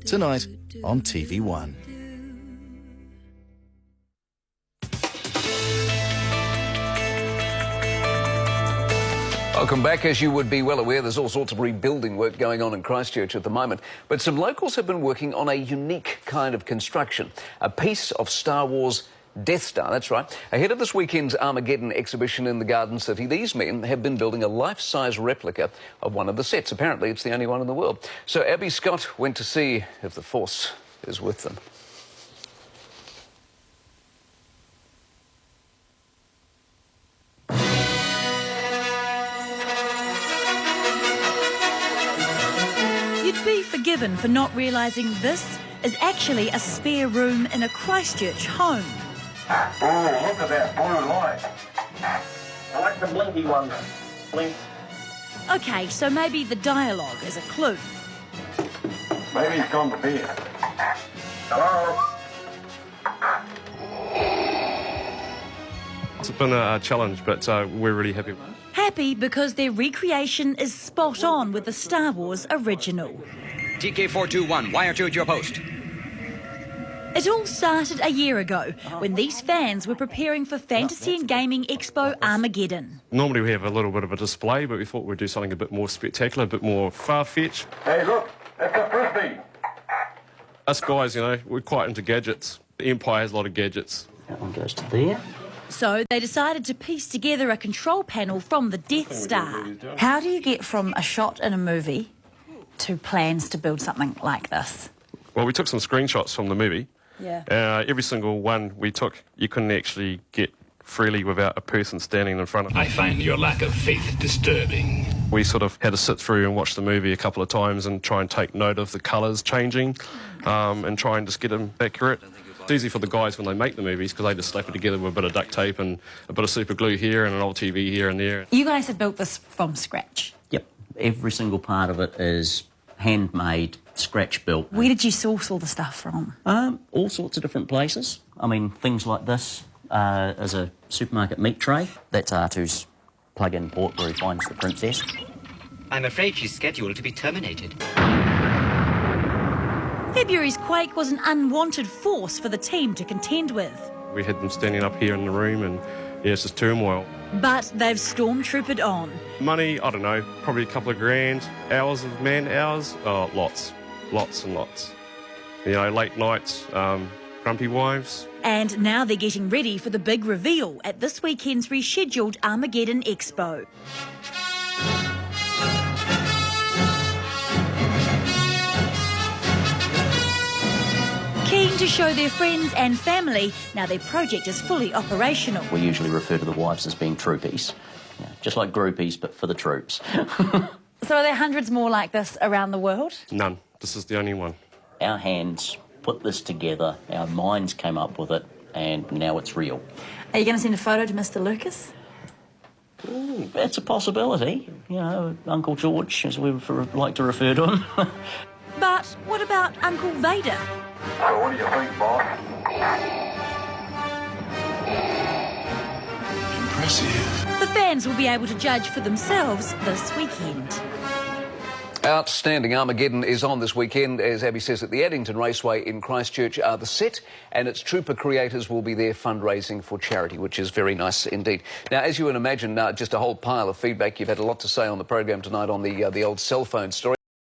tonight on TV1. Welcome back. As you would be well aware, there's all sorts of rebuilding work going on in Christchurch at the moment. But some locals have been working on a unique kind of construction, a piece of Star Wars Death Star, that's right. Ahead of this weekend's Armageddon exhibition in the Garden City, these men have been building a life-size replica of one of the sets. Apparently, it's the only one in the world. So Abby Scott went to see if the Force is with them. You'd be forgiven for not realising this is actually a spare room in a Christchurch home. Oh, look at that blue light. I like the blinky one. Blink. OK, so maybe the dialogue is a clue. Maybe he's gone to bed. Hello? It's been a challenge, but we're really happy. Happy because their recreation is spot on with the Star Wars original. TK421, wire to at your post. It all started a year ago when these fans were preparing for Fantasy and Gaming Expo Armageddon. Normally we have a little bit of a display, but we thought we'd do something a bit more spectacular, a bit more far-fetched. Hey, look, it's a frisbee. Us guys, you know, we're quite into gadgets. The Empire has a lot of gadgets. That one goes to there. So they decided to piece together a control panel from the Death Star. How do you get from a shot in a movie to plans to build something like this? Well, we took some screenshots from the movie. Yeah. Every single one we took, you couldn't actually get freely without a person standing in front of you. I find your lack of faith disturbing. We sort of had to sit through and watch the movie a couple of times and try and take note of the colours changing and try and just get them accurate. It's easy for the guys when they make the movies because they just slap it together with a bit of duct tape and a bit of super glue here and an old TV here and there. You guys have built this from scratch? Yep. Every single part of it is handmade, scratch built. Where did you source all the stuff from? All sorts of different places. I mean, things like this is a supermarket meat tray. That's R2's plug-in port where he finds the princess. I'm afraid she's scheduled to be terminated. February's quake was an unwanted force for the team to contend with. We had them standing up here in the room and, yeah, it's just turmoil. But they've stormtroopered on. Money, I don't know, probably a couple of grand. Hours of man-hours, oh, lots and lots. You know, late nights, grumpy wives. And now they're getting ready for the big reveal at this weekend's rescheduled Armageddon Expo. Keen to show their friends and family now their project is fully operational. We usually refer to the wives as being troopies. Yeah, just like groupies, but for the troops. So are there hundreds more like this around the world? None. This is the only one. Our hands put this together, our minds came up with it, and now it's real. Are you going to send a photo to Mr. Lucas? Ooh, that's a possibility. You know, Uncle George, as we like to refer to him. But what about Uncle Vader? So what do you think, boss? Impressive. The fans will be able to judge for themselves this weekend. Outstanding. Armageddon is on this weekend, as Abby says, at the Addington Raceway in Christchurch. The set and its trooper creators will be there fundraising for charity, which is very nice indeed. Now, as you would imagine, just a whole pile of feedback. You've had a lot to say on the program tonight on the old cell phone story.